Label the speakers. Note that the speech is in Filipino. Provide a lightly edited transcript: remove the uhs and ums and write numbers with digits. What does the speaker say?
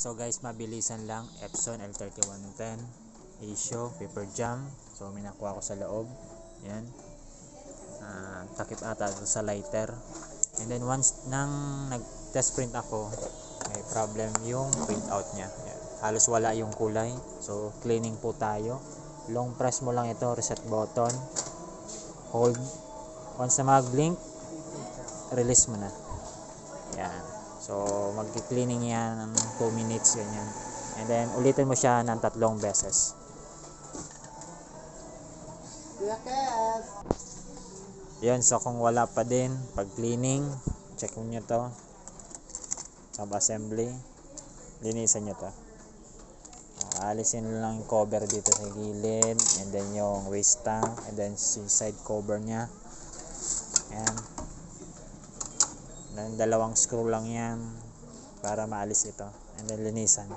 Speaker 1: So guys, mabilisan lang. Epson L3110 issue, paper jam. So may nakuha ko sa loob. Yan. Takip ata ito sa lighter. And then once nang nag-test print ako, may problem yung printout niya. Yan. Halos wala yung kulay. So cleaning po tayo. Long press mo lang ito, reset button. Hold. Once na mag-blink, release mo na. Yan. So mag-cleaning yan ng 2 minutes ganyan. And then ulitin mo siya ng 3 beses. Yan, so kung wala pa din pag cleaning, check mo nyo to. Sub assembly, linisan nyo to. Alisin lang yung cover dito sa gilid, and then yung waste tank, and then si side cover nya. Ayan. Dan 2 screw lang yan para maalis ito, and then linisan.